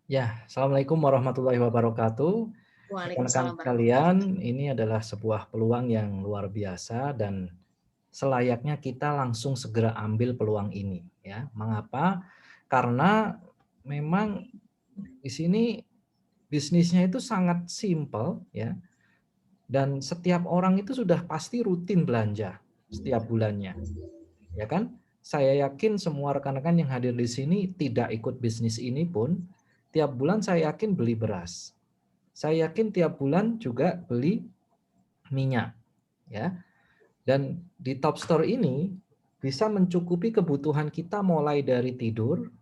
Ya, Assalamualaikum warahmatullahi wabarakatuh. Rekan-rekan Waalaikumsalam warahmatullahi wabarakatuh. sekalian, ini adalah sebuah peluang yang luar biasa dan selayaknya kita langsung segera ambil peluang ini, ya. Mengapa? Karena memang di sini bisnisnya itu sangat simpel, ya. Dan setiap orang itu sudah pasti rutin belanja setiap bulannya, ya kan? Saya yakin semua rekan-rekan yang hadir di sini tidak ikut bisnis ini pun tiap bulan saya yakin beli beras. Saya yakin tiap bulan juga beli minyak, ya. Dan di Top Store ini bisa mencukupi kebutuhan kita mulai dari tidur,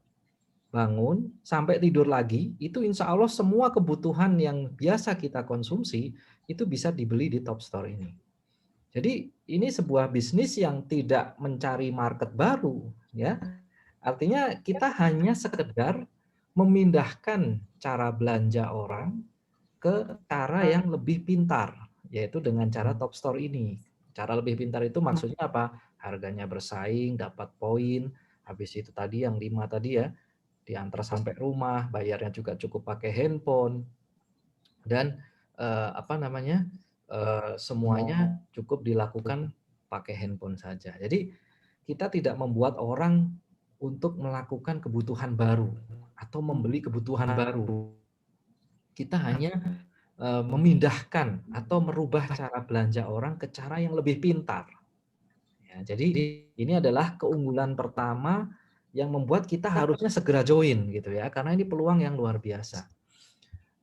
bangun, sampai tidur lagi, itu insya Allah semua kebutuhan yang biasa kita konsumsi itu bisa dibeli di Top Store ini. Jadi ini sebuah bisnis yang tidak mencari market baru, ya. Artinya kita hanya sekedar memindahkan cara belanja orang ke cara yang lebih pintar, yaitu dengan cara Top Store ini. Cara lebih pintar itu maksudnya apa? Harganya bersaing, dapat poin, habis itu tadi yang 5 tadi ya, diantar sampai rumah, bayarnya juga cukup pakai handphone, dan apa namanya, semuanya cukup dilakukan pakai handphone saja. Jadi kita tidak membuat orang untuk melakukan kebutuhan baru atau membeli kebutuhan baru. Kita hanya memindahkan atau merubah cara belanja orang ke cara yang lebih pintar. Ya, jadi ini adalah keunggulan pertama yang membuat kita harusnya segera join gitu ya, karena ini peluang yang luar biasa.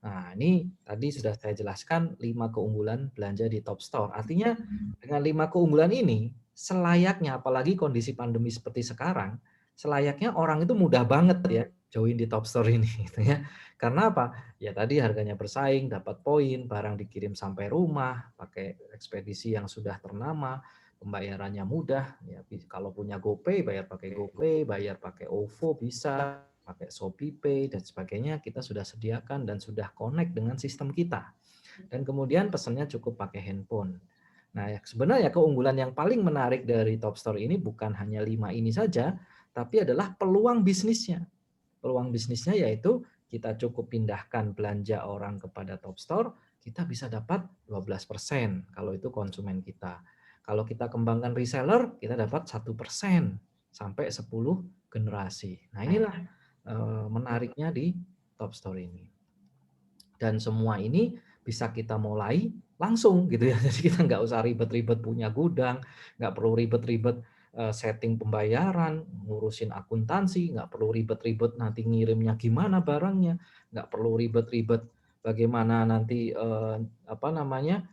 Nah, ini tadi sudah saya jelaskan 5 keunggulan belanja di Top Store. Artinya dengan 5 keunggulan ini selayaknya, apalagi kondisi pandemi seperti sekarang, selayaknya orang itu mudah banget ya join di Top Store ini gitu ya. Karena apa? Ya tadi harganya bersaing, dapat poin, barang dikirim sampai rumah, pakai ekspedisi yang sudah ternama, pembayarannya mudah. Ya, kalau punya GoPay bayar pakai GoPay, bayar pakai OVO bisa, pakai ShopeePay dan sebagainya, kita sudah sediakan dan sudah connect dengan sistem kita. Dan kemudian pesannya cukup pakai handphone. Nah, sebenarnya keunggulan yang paling menarik dari Top Store ini bukan hanya 5 ini saja, tapi adalah peluang bisnisnya. Peluang bisnisnya yaitu kita cukup pindahkan belanja orang kepada Top Store, kita bisa dapat 12% kalau itu konsumen kita. Kalau kita kembangkan reseller, kita dapat 1% sampai 10 generasi. Nah, inilah menariknya di Top Store ini. Dan semua ini bisa kita mulai langsung gitu ya. Jadi kita nggak usah ribet-ribet punya gudang, nggak perlu ribet-ribet setting pembayaran, ngurusin akuntansi, nggak perlu ribet-ribet nanti ngirimnya gimana barangnya, nggak perlu ribet-ribet bagaimana nanti apa namanya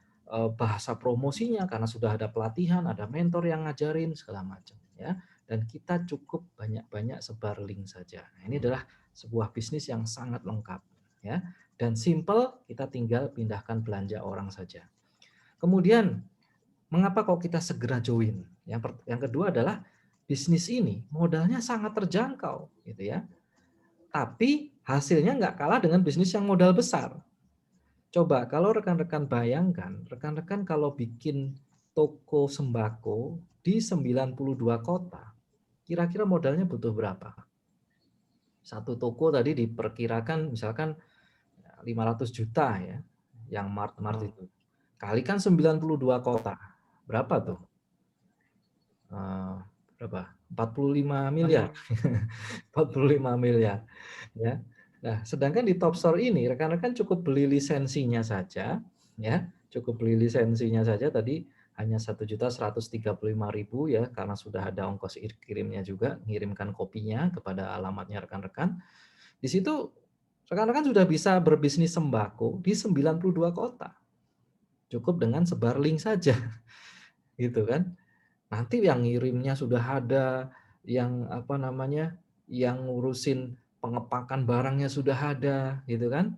bahasa promosinya karena sudah ada pelatihan, ada mentor yang ngajarin segala macam ya. Dan kita cukup banyak-banyak sebar link saja. Nah, ini adalah sebuah bisnis yang sangat lengkap ya. Dan simple, kita tinggal pindahkan belanja orang saja. Kemudian, mengapa kok kita segera join? Yang kedua adalah bisnis ini modalnya sangat terjangkau, gitu ya. Tapi hasilnya nggak kalah dengan bisnis yang modal besar. Coba kalau rekan-rekan bayangkan, rekan-rekan kalau bikin toko sembako di 92 kota, kira-kira modalnya butuh berapa? Satu toko tadi diperkirakan misalkan 500 juta ya, yang mart-mart itu. Kalikan 92 kota, berapa tuh? Berapa? 45 miliar. 45 miliar. Ya. Nah, sedangkan di Top Store ini rekan-rekan cukup beli lisensinya saja, ya, cukup beli lisensinya saja tadi hanya 1.135.000 ya, karena sudah ada ongkos kirimnya juga, ngirimkan kopinya kepada alamatnya rekan-rekan. Di situ rekan-rekan sudah bisa berbisnis sembako di 92 kota. Cukup dengan sebar link saja, gitu kan. Nanti yang ngirimnya sudah ada, yang apa namanya, yang ngurusin pengepakan barangnya sudah ada, gitu kan.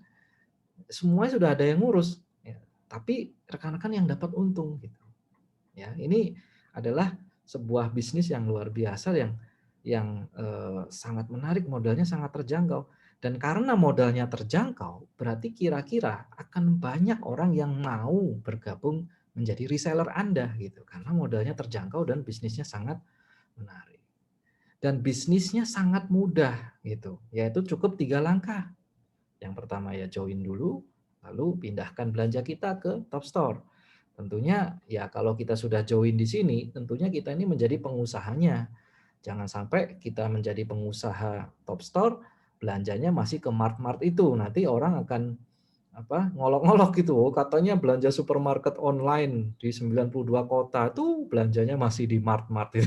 Semuanya sudah ada yang ngurus, ya. Tapi rekan-rekan yang dapat untung, gitu. Ya, ini adalah sebuah bisnis yang luar biasa yang sangat menarik, modalnya sangat terjangkau. Dan karena modalnya terjangkau, berarti kira-kira akan banyak orang yang mau bergabung menjadi reseller Anda gitu. Karena modalnya terjangkau dan bisnisnya sangat menarik. Dan bisnisnya sangat mudah gitu, yaitu cukup 3 langkah. Yang pertama ya join dulu, lalu pindahkan belanja kita ke Top Store. Tentunya ya kalau kita sudah join di sini, tentunya kita ini menjadi pengusahanya. Jangan sampai kita menjadi pengusaha Top Store, belanjanya masih ke mart-mart itu. Nanti orang akan ngolok-ngolok gitu. Oh, katanya belanja supermarket online di 92 kota tuh belanjanya masih di mart-mart.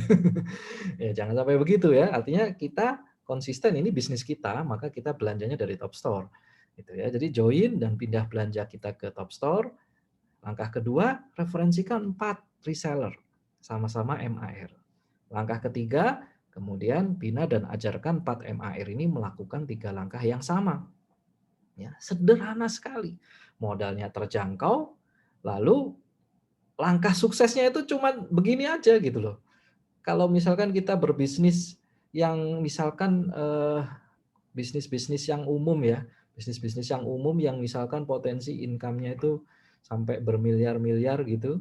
Ya jangan sampai begitu ya. Artinya kita konsisten ini bisnis kita, maka kita belanjanya dari Top Store. Gitu ya. Jadi join dan pindah belanja kita ke Top Store. Langkah kedua, referensikan 4 reseller sama-sama MAR. Langkah ketiga, kemudian bina dan ajarkan 4 MAR ini melakukan 3 langkah yang sama. Ya, sederhana sekali. Modalnya terjangkau, lalu langkah suksesnya itu cuma begini aja gitu loh. Kalau misalkan kita berbisnis yang misalkan bisnis-bisnis yang umum ya, bisnis-bisnis yang umum yang misalkan potensi income-nya itu sampai bermiliar-miliar gitu,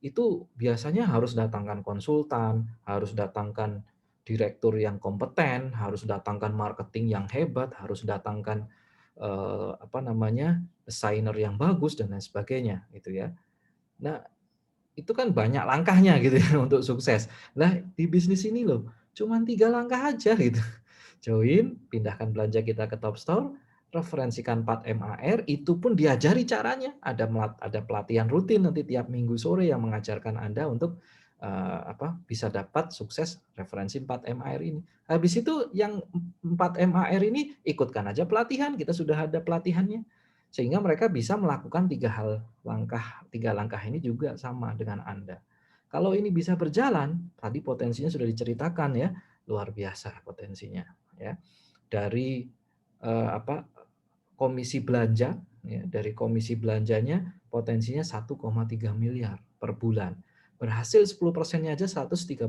itu biasanya harus datangkan konsultan, harus datangkan direktur yang kompeten, harus datangkan marketing yang hebat, harus datangkan desainer yang bagus dan lain sebagainya gitu ya. Nah, itu kan banyak langkahnya gitu ya untuk sukses. Nah, di bisnis ini loh, cuman 3 langkah aja gitu. Join, pindahkan belanja kita ke Top Store, referensikan 4 MAR, itu pun diajari caranya. Ada pelatihan rutin nanti tiap minggu sore yang mengajarkan Anda untuk bisa dapat sukses referensi 4 MAR ini. Habis itu yang 4 MAR ini ikutkan aja pelatihan, kita sudah ada pelatihannya. Sehingga mereka bisa melakukan 3 langkah ini juga sama dengan Anda. Kalau ini bisa berjalan, tadi potensinya sudah diceritakan ya, luar biasa potensinya ya. Dari komisi belanja ya, dari komisi belanjanya potensinya 1,3 miliar per bulan. Berhasil 10%-nya aja 130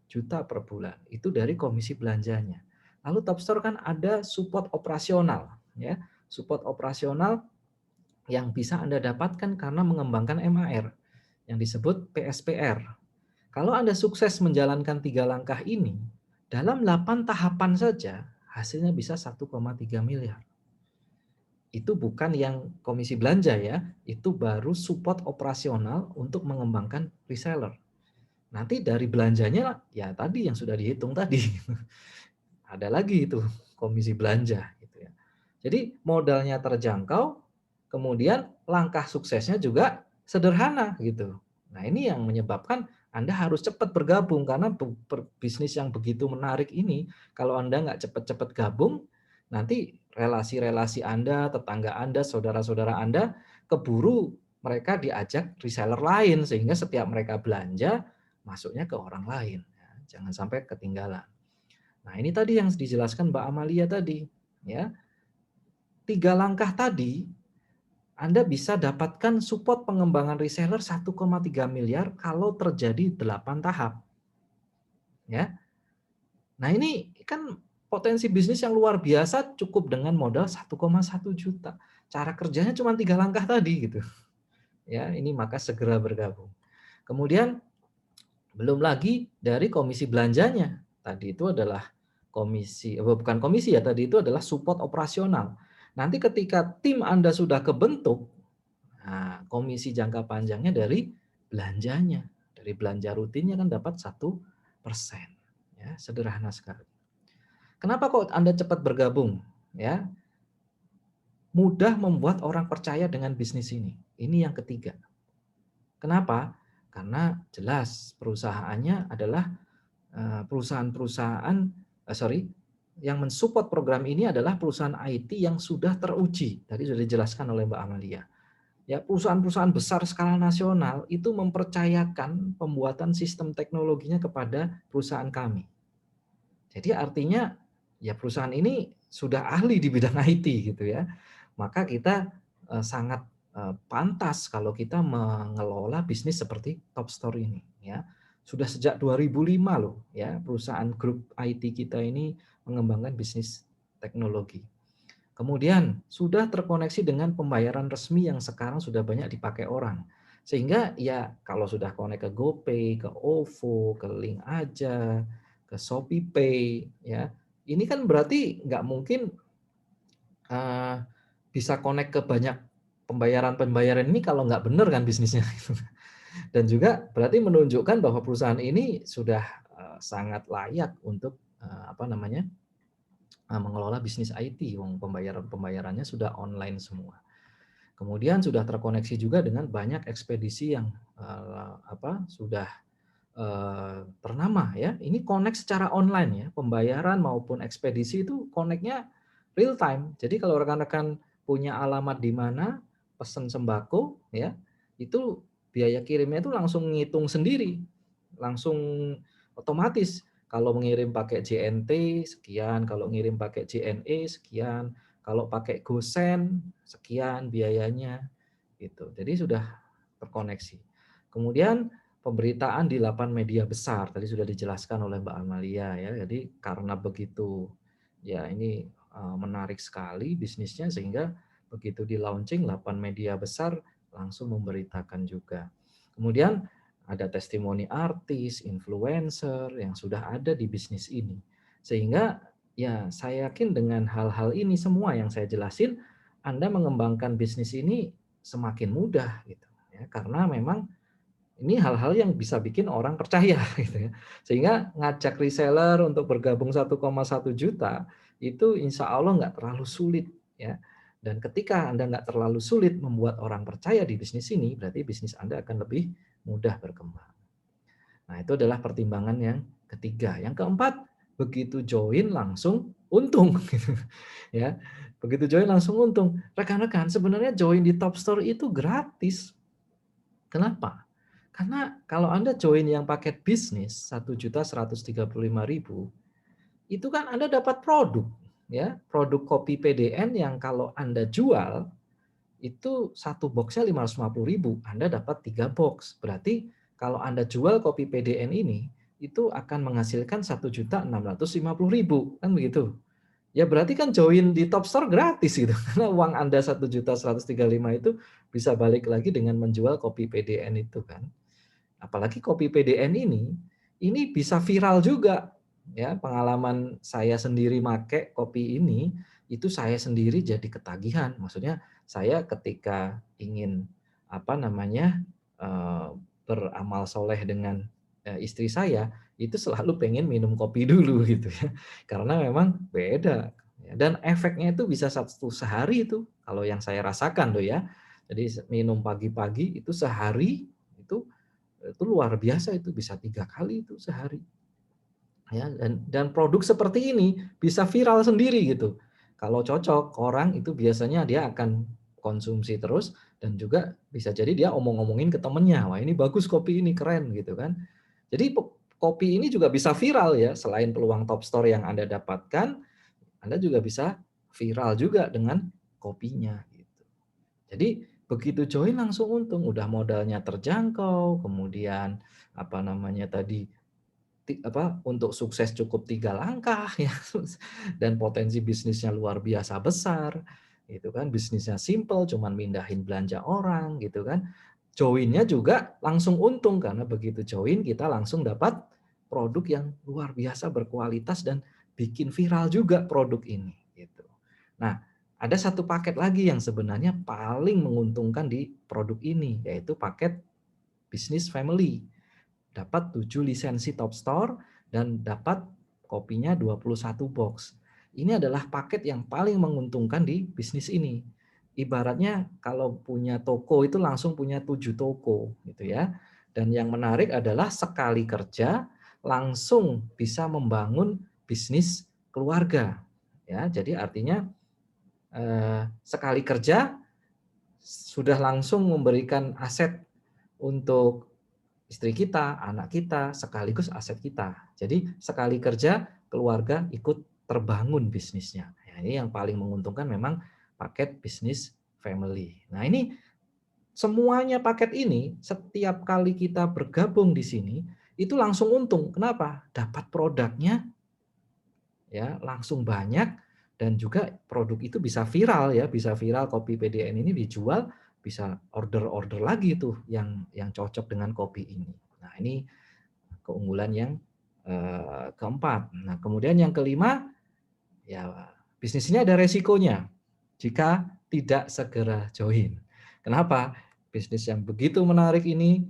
juta per bulan. Itu dari komisi belanjanya. Lalu Top Store kan ada support operasional ya. Support operasional yang bisa Anda dapatkan karena mengembangkan MAR yang disebut PSPR. Kalau Anda sukses menjalankan 3 langkah ini, dalam 8 tahapan saja hasilnya bisa 1,3 miliar. Itu bukan yang komisi belanja ya, itu baru support operasional untuk mengembangkan reseller. Nanti dari belanjanya ya tadi yang sudah dihitung tadi. Ada lagi itu komisi belanja gitu ya. Jadi modalnya terjangkau, kemudian langkah suksesnya juga sederhana gitu. Nah, ini yang menyebabkan Anda harus cepat bergabung karena bisnis yang begitu menarik ini kalau Anda nggak cepat-cepat gabung, nanti relasi-relasi Anda, tetangga Anda, saudara-saudara Anda keburu mereka diajak reseller lain sehingga setiap mereka belanja masuknya ke orang lain. Ya, jangan sampai ketinggalan. Nah, ini tadi yang dijelaskan Mbak Amalia tadi, ya. 3 langkah tadi Anda bisa dapatkan support pengembangan reseller 1,3 miliar kalau terjadi 8 tahap. Ya. Nah, ini kan potensi bisnis yang luar biasa cukup dengan modal 1,1 juta. Cara kerjanya cuma 3 langkah tadi gitu. Ya, ini maka segera bergabung. Kemudian belum lagi dari komisi belanjanya. Tadi itu adalah bukan komisi ya, tadi itu adalah support operasional. Nanti ketika tim Anda sudah kebentuk, nah, komisi jangka panjangnya dari belanjanya. Dari belanja rutinnya kan dapat 1%. Ya, sederhana sekali. Kenapa kok Anda cepat bergabung? Ya, mudah membuat orang percaya dengan bisnis ini. Ini yang ketiga. Kenapa? Karena jelas perusahaannya adalah perusahaan-perusahaan yang mensupport program ini adalah perusahaan IT yang sudah teruji. Tadi sudah dijelaskan oleh Mbak Amalia. Ya, perusahaan-perusahaan besar skala nasional itu mempercayakan pembuatan sistem teknologinya kepada perusahaan kami. Jadi artinya ya perusahaan ini sudah ahli di bidang IT gitu ya. Maka kita sangat pantas kalau kita mengelola bisnis seperti Top Store ini ya. Sudah sejak 2005 loh ya perusahaan grup IT kita ini mengembangkan bisnis teknologi. Kemudian sudah terkoneksi dengan pembayaran resmi yang sekarang sudah banyak dipakai orang. Sehingga ya kalau sudah connect ke GoPay, ke OVO, ke Link Aja, ke ShopeePay ya. Ini kan berarti nggak mungkin bisa connect ke banyak pembayaran-pembayaran ini kalau nggak benar kan bisnisnya. Dan juga berarti menunjukkan bahwa perusahaan ini sudah sangat layak untuk mengelola bisnis IT, wong pembayarannya sudah online semua. Kemudian sudah terkoneksi juga dengan banyak ekspedisi yang sudah ternama ya. Ini connect secara online ya, pembayaran maupun ekspedisi itu connect-nya real time. Jadi kalau rekan-rekan punya alamat di mana pesan sembako ya, itu biaya kirimnya itu langsung ngitung sendiri. Langsung otomatis. Kalau mengirim pakai JNT sekian, kalau ngirim pakai JNE sekian, kalau pakai GoSend sekian biayanya gitu. Jadi sudah terkoneksi. Kemudian pemberitaan di 8 media besar tadi sudah dijelaskan oleh Mbak Amalia ya. Jadi karena begitu ya ini menarik sekali bisnisnya sehingga begitu di launching 8 media besar langsung memberitakan juga. Kemudian ada testimoni artis, influencer yang sudah ada di bisnis ini. Sehingga ya saya yakin dengan hal-hal ini semua yang saya jelasin Anda mengembangkan bisnis ini semakin mudah gitu ya. Karena memang ini hal-hal yang bisa bikin orang percaya gitu ya. Sehingga ngajak reseller untuk bergabung 1,1 juta itu insya Allah nggak terlalu sulit ya. Dan ketika Anda nggak terlalu sulit membuat orang percaya di bisnis ini, berarti bisnis Anda akan lebih mudah berkembang. Nah, itu adalah pertimbangan yang ketiga. Yang keempat, begitu join langsung untung gitu ya. Begitu join langsung untung. Rekan-rekan, sebenarnya join di Top Store itu gratis. Kenapa? Karena kalau Anda join yang paket bisnis 1.135.000 itu kan Anda dapat produk ya, produk kopi PDN yang kalau Anda jual itu satu boxnya 550.000, Anda dapat 3 box. Berarti kalau Anda jual kopi PDN ini itu akan menghasilkan 1.650.000 kan begitu. Ya berarti kan join di Top Store gratis gitu. Karena uang Anda 1.135.000 itu bisa balik lagi dengan menjual kopi PDN itu kan. Apalagi kopi PDN ini bisa viral juga. Ya, pengalaman saya sendiri make kopi ini, itu saya sendiri jadi ketagihan. Maksudnya saya ketika ingin eh, beramal soleh dengan istri saya, itu selalu pengen minum kopi dulu gitu ya. Karena memang beda. Dan efeknya itu bisa satu sehari itu, kalau yang saya rasakan loh ya. Jadi minum pagi-pagi itu sehari itu luar biasa, itu bisa 3 kali itu sehari ya. Dan produk seperti ini bisa viral sendiri gitu. Kalau cocok orang itu biasanya dia akan konsumsi terus, dan juga bisa jadi dia omong-omongin ke temennya, wah ini bagus kopi ini keren gitu kan. Jadi kopi ini juga bisa viral ya, selain peluang Top Store yang Anda dapatkan, Anda juga bisa viral juga dengan kopinya gitu. Jadi begitu join langsung untung, udah modalnya terjangkau, kemudian tadi untuk sukses cukup 3 langkah ya, dan potensi bisnisnya luar biasa besar gitu kan, bisnisnya simple cuman mindahin belanja orang gitu kan. Joinnya juga langsung untung karena begitu join kita langsung dapat produk yang luar biasa berkualitas dan bikin viral juga produk ini gitu. Nah, ada satu paket lagi yang sebenarnya paling menguntungkan di produk ini, yaitu paket bisnis family. Dapat 7 lisensi Top Store dan dapat kopinya 21 box. Ini adalah paket yang paling menguntungkan di bisnis ini. Ibaratnya kalau punya toko itu langsung punya 7 toko gitu ya. Dan yang menarik adalah sekali kerja langsung bisa membangun bisnis keluarga. Ya, jadi artinya sekali kerja sudah langsung memberikan aset untuk istri kita, anak kita, sekaligus aset kita. Jadi sekali kerja, keluarga ikut terbangun bisnisnya. Nah, ini yang paling menguntungkan memang paket bisnis family. Nah ini semuanya paket ini, setiap kali kita bergabung di sini, itu langsung untung. Kenapa? Dapat produknya ya langsung banyak, dan juga produk itu bisa viral ya, bisa viral kopi PDN ini dijual, bisa order-order lagi tuh yang cocok dengan kopi ini. Nah, ini keunggulan yang keempat. Nah, kemudian yang kelima, ya bisnis ini ada resikonya. Jika tidak segera join. Kenapa? Bisnis yang begitu menarik ini,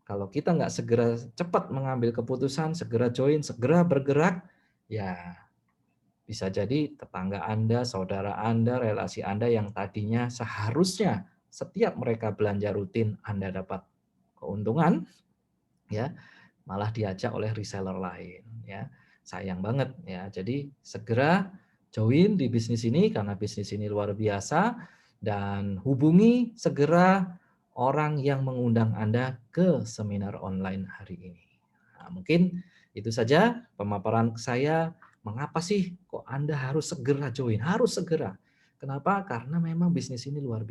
kalau kita nggak segera cepat mengambil keputusan, segera join, segera bergerak, ya bisa jadi tetangga Anda, saudara Anda, relasi Anda yang tadinya seharusnya setiap mereka belanja rutin Anda dapat keuntungan, ya malah diajak oleh reseller lain, ya sayang banget ya. Jadi segera join di bisnis ini karena bisnis ini luar biasa, dan hubungi segera orang yang mengundang Anda ke seminar online hari ini. Nah, mungkin itu saja pemaparan saya. Mengapa sih kok Anda harus segera join? Harus segera. Kenapa? Karena memang bisnis ini luar biasa.